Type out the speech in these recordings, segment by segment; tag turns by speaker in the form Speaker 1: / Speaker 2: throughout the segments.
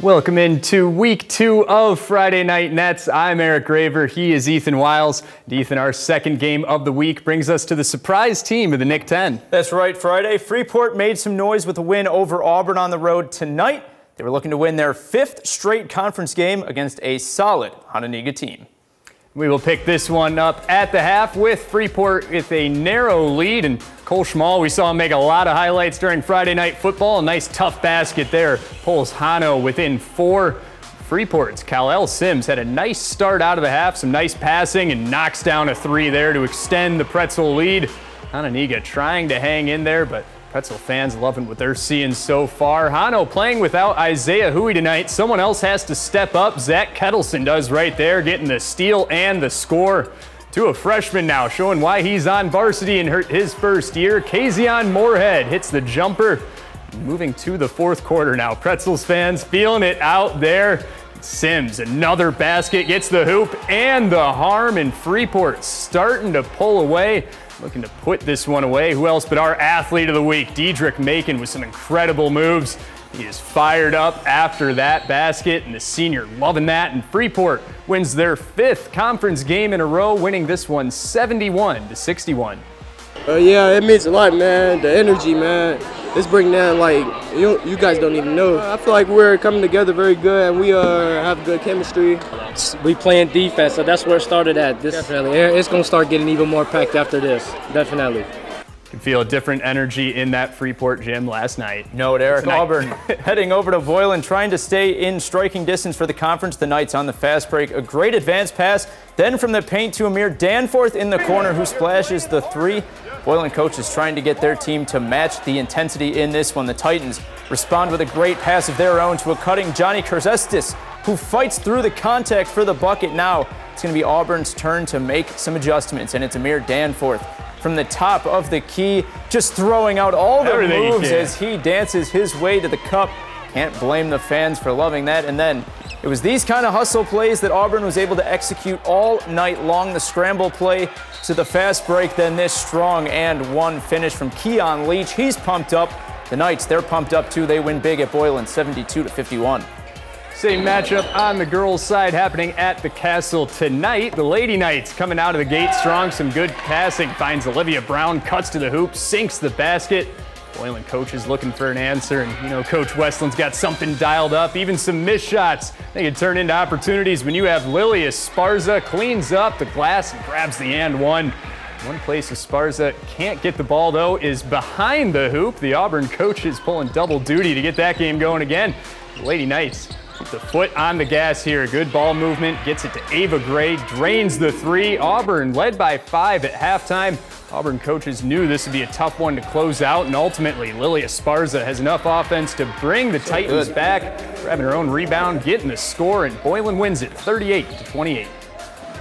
Speaker 1: Welcome into week 2 of Friday Night Nets. I'm Eric Graver. He is Ethan Wiles. And Ethan, our second game of the week brings us to the surprise team of the Nick 10.
Speaker 2: That's right, Friday. Freeport made some noise with a win over Auburn on the road tonight. They were looking to win their 5th straight conference game against a solid Hononegah team.
Speaker 1: We will pick this one up at the half with Freeport with a narrow lead. And Cole Schmall, we saw him make a lot of highlights during Friday Night Football. A nice tough basket there. Pulls Hano within 4. Freeport's Kal-El Sims had a nice start out of the half, some nice passing, and knocks down a 3 there to extend the Pretzel lead. Hononegah trying to hang in there, but Pretzel fans loving what they're seeing so far. Hano playing without Isaiah Huey tonight. Someone else has to step up. Zach Kettleson does right there, getting the steal and the score. To a freshman now, showing why he's on varsity in his first year. Kazion Moorhead hits the jumper. Moving to the 4th quarter now. Pretzels fans feeling it out there. Sims, another basket, gets the hoop and the harm, and Freeport starting to pull away. Looking to put this one away. Who else but our athlete of the week, Diedrich Macon, with some incredible moves. He is fired up after that basket, and the senior loving that. And Freeport wins their 5th conference game in a row, winning this one 71-61.
Speaker 3: Yeah, it means a lot, man. The energy, man. It's bringing down, like, you guys don't even know. I feel like we're coming together very good, and we have good chemistry.
Speaker 4: We playing defense, so that's where it started at. Definitely. It's going to start getting even more packed after this. Definitely.
Speaker 1: You can feel a different energy in that Freeport gym last night.
Speaker 2: No, Eric. Auburn heading over to Boylan, trying to stay in striking distance for the conference. The Knights on the fast break. A great advance pass. Then from the paint to Amir Danforth in the corner, who splashes the 3. Boylan coaches trying to get their team to match the intensity in this one. The Titans respond with a great pass of their own to a cutting Johnny Kerzestis, who fights through the contact for the bucket. Now it's going to be Auburn's turn to make some adjustments, and it's Amir Danforth from the top of the key, just throwing out all the moves as he dances his way to the cup. Can't blame the fans for loving that. And then it was these kind of hustle plays that Auburn was able to execute all night long. The scramble play to the fast break, then this strong and one finish from Keon Leach. He's pumped up. The Knights, they're pumped up too. They win big at Boylan, 72-51.
Speaker 1: Same matchup on the girls' side happening at the Castle tonight. The Lady Knights coming out of the gate strong, some good passing. Finds Olivia Brown, cuts to the hoop, sinks the basket. Boylan coaches looking for an answer, and you know Coach Westland's got something dialed up. Even some missed shots, they can turn into opportunities when you have Lily Esparza cleans up the glass and grabs the and one. One place Esparza can't get the ball, though, is behind the hoop. The Auburn coaches pulling double duty to get that game going again. The Lady Knights with the foot on the gas here. Good ball movement, gets it to Ava Gray, drains the 3. Auburn led by 5 at halftime. Auburn coaches knew this would be a tough one to close out, and ultimately Lily Esparza has enough offense to bring the Titans back, grabbing her own rebound, getting the score, and Boylan wins it 38-28.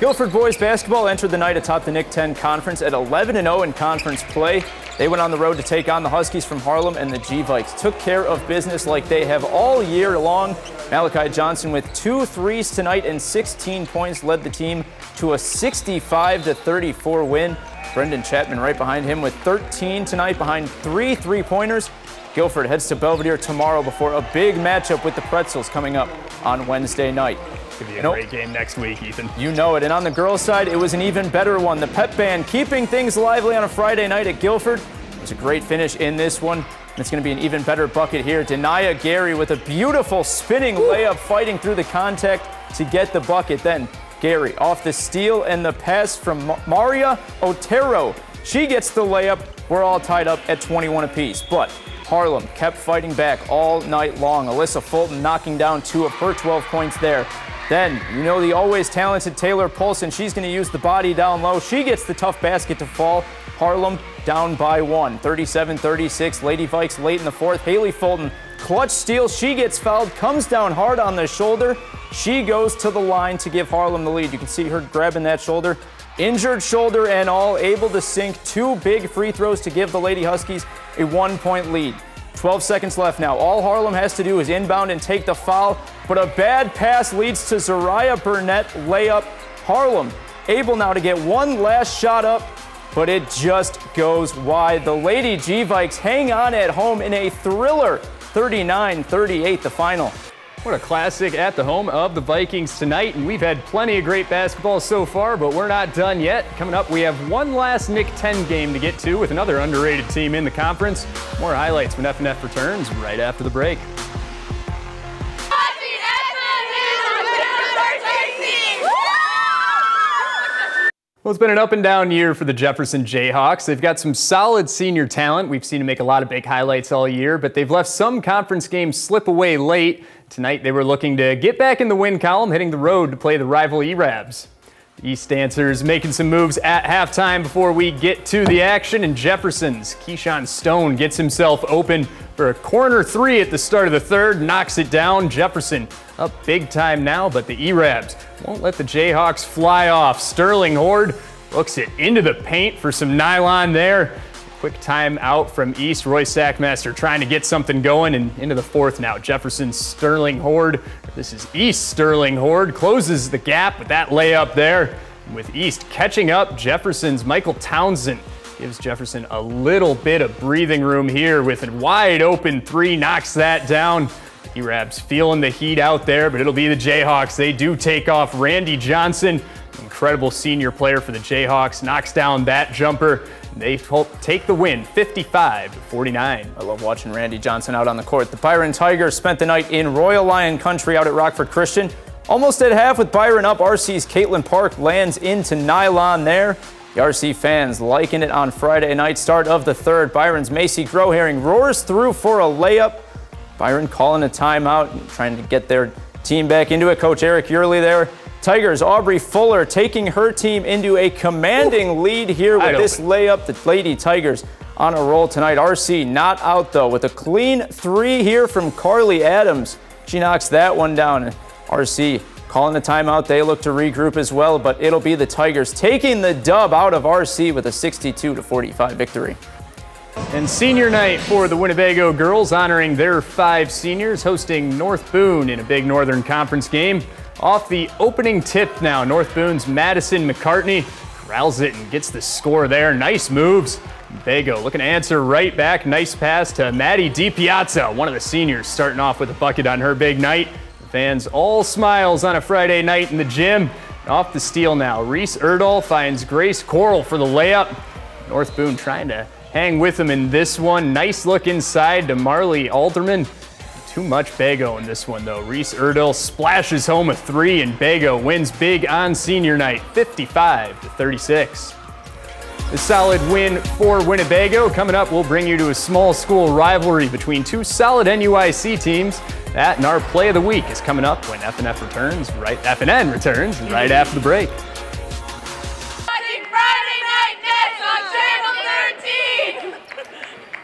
Speaker 2: Guilford boys basketball entered the night atop the Nick 10 Conference at 11-0 in conference play. They went on the road to take on the Huskies from Harlem, and the G-Vikes took care of business like they have all year long. Malachi Johnson with 2 threes tonight and 16 points led the team to a 65-34 win. Brendan Chapman right behind him with 13 tonight behind 3 three-pointers. Guilford heads to Belvedere tomorrow before a big matchup with the Pretzels coming up on Wednesday night.
Speaker 1: Could be a great game next week, Ethan.
Speaker 2: You know it. And on the girls' side, it was an even better one. The pep band keeping things lively on a Friday night at Guilford. It was a great finish in this one. And it's going to be an even better bucket here. Denia Gary with a beautiful spinning layup, fighting through the contact to get the bucket. Then Gary off the steal and the pass from Maria Otero. She gets the layup. We're all tied up at 21 apiece. But Harlem kept fighting back all night long. Alyssa Fulton knocking down 2 of her 12 points there. Then, you know the always talented Taylor Polson. She's going to use the body down low. She gets the tough basket to fall. Harlem down by 1, 37-36. Lady Vikes late in the 4th. Haley Fulton, clutch steal. She gets fouled, comes down hard on the shoulder. She goes to the line to give Harlem the lead. You can see her grabbing that shoulder. Injured shoulder and all, able to sink 2 big free throws to give the Lady Huskies a 1-point lead. 12 seconds left now. All Harlem has to do is inbound and take the foul, but a bad pass leads to Zariah Burnett layup. Harlem able now to get one last shot up, but it just goes wide. The Lady G-Vikes hang on at home in a thriller, 39-38 the final.
Speaker 1: What a classic at the home of the Vikings tonight, and we've had plenty of great basketball so far, but we're not done yet. Coming up, we have one last Nick 10 game to get to with another underrated team in the conference. More highlights when FNF returns right after the break. Well, it's been an up and down year for the Jefferson Jayhawks. They've got some solid senior talent. We've seen them make a lot of big highlights all year, but they've left some conference games slip away late. Tonight, they were looking to get back in the win column, hitting the road to play the rival E-Rabs. The East Dancers making some moves at halftime before we get to the action, and Jefferson's Keyshawn Stone gets himself open for a corner 3 at the start of the third, knocks it down. Jefferson up big time now, but the E-Rabs won't let the Jayhawks fly off. Sterling Horde looks it into the paint for some nylon there. Quick time out from East. Roy Sackmaster trying to get something going, and into the fourth now. Jefferson's Sterling Horde, this is East Sterling Horde, closes the gap with that layup there. And with East catching up, Jefferson's Michael Townsend gives Jefferson a little bit of breathing room here with a wide open 3, knocks that down. E-Rabs feeling the heat out there, but it'll be the Jayhawks. They do take off. Randy Johnson, incredible senior player for the Jayhawks, knocks down that jumper. They take the win, 55-49.
Speaker 2: I love watching Randy Johnson out on the court. The Byron Tigers spent the night in Royal Lion Country out at Rockford Christian. Almost at half with Byron up, RC's Caitlin Park lands into nylon there. The RC fans liking it on Friday night, start of the third. Byron's Macy Groharing roars through for a layup. Byron calling a timeout and trying to get their team back into it. Coach Eric Yearley there. Tigers, Aubrey Fuller taking her team into a commanding lead here with this layup. The Lady Tigers on a roll tonight. RC not out though with a clean 3 here from Carly Adams. She knocks that one down. And RC calling a timeout. They look to regroup as well, but it'll be the Tigers taking the dub out of RC with a 62-45 victory.
Speaker 1: And senior night for the Winnebago girls, honoring their 5 seniors, hosting North Boone in a big Northern Conference game. Off the opening tip now, North Boone's Madison McCartney corrals it and gets the score there. Nice moves. Bago looking to answer right back. Nice pass to Maddie DiPiazza, one of the seniors, starting off with a bucket on her big night. The fans all smiles on a Friday night in the gym. Off the steal now, Reese Erdahl finds Grace Coral for the layup. North Boone trying to hang with them in this one. Nice look inside to Marley Alderman. Too much Bago in this one, though. Reese Erdahl splashes home a 3, and Bago wins big on senior night, 55-36. A solid win for Winnebago. Coming up, we'll bring you to a small school rivalry between 2 solid NUIC teams. That and our play of the week is coming up when FNN returns right after the break.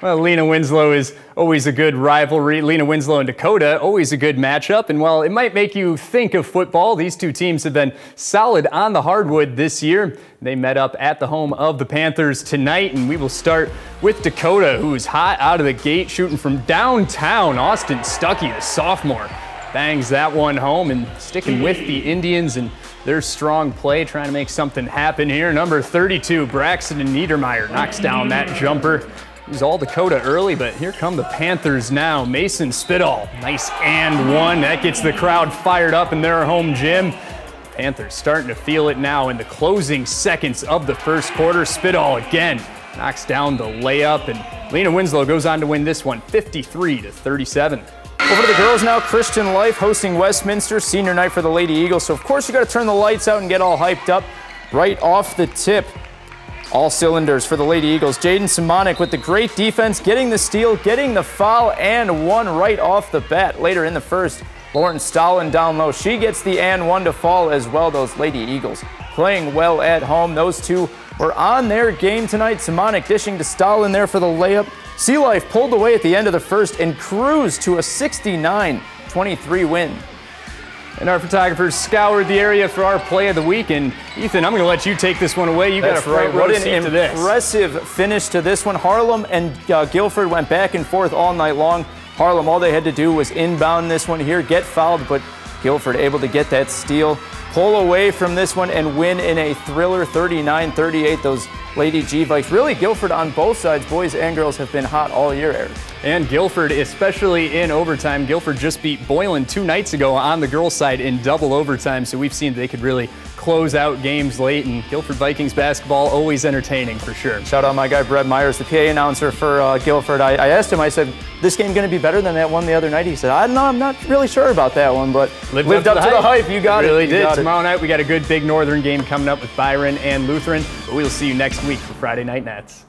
Speaker 1: Well, Lena Winslow is always a good rivalry. Lena Winslow and Dakota, always a good matchup. And while it might make you think of football, these 2 teams have been solid on the hardwood this year. They met up at the home of the Panthers tonight, and we will start with Dakota, who's hot out of the gate, shooting from downtown. Austin Stuckey, the sophomore, bangs that one home, and sticking with the Indians and their strong play, trying to make something happen here. Number 32, Braxton Niedermeyer, knocks down that jumper. It was all Dakota early, but here come the Panthers now. Mason Spitall, nice and one. That gets the crowd fired up in their home gym. Panthers starting to feel it now in the closing seconds of the first quarter. Spitall again knocks down the layup, and Lena Winslow goes on to win this one, 53-37.
Speaker 2: Over to the girls now. Christian Life hosting Westminster, senior night for the Lady Eagles. So of course you got to turn the lights out and get all hyped up right off the tip. All cylinders for the Lady Eagles. Jaden Simonik with the great defense, getting the steal, getting the foul, and one right off the bat. Later in the first, Lauren Stalin down low. She gets the and one to fall as well. Those Lady Eagles playing well at home. Those 2 were on their game tonight. Simonik dishing to Stalin there for the layup. Sea Life pulled away at the end of the first and cruised to a 69-23 win.
Speaker 1: And our photographers scoured the area for our play of the week. And Ethan, I'm going to let you take this one away. You got a front row seat to this.
Speaker 2: What an impressive finish to this one. Harlem and Guilford went back and forth all night long. Harlem, all they had to do was inbound this one here, get fouled, but Guilford able to get that steal, pull away from this one, and win in a thriller 39-38. Those Lady G-Vikes. Really, Guilford on both sides, boys and girls, have been hot all year, Eric.
Speaker 1: And Guilford, especially in overtime. Guilford just beat Boylan 2 nights ago on the girls' side in double overtime, so we've seen they could really close out games late, and Guilford Vikings basketball always entertaining for sure.
Speaker 2: Shout out my guy Brett Myers, the PA announcer for Guilford. I asked him, I said, this game going to be better than that one the other night? He said, I don't know, I'm not really sure about that one, but lived up to the hype. You got it.
Speaker 1: Really did. Tomorrow night we got a good big Northern game coming up with Byron and Lutheran, but we'll see you next week for Friday Night Nets.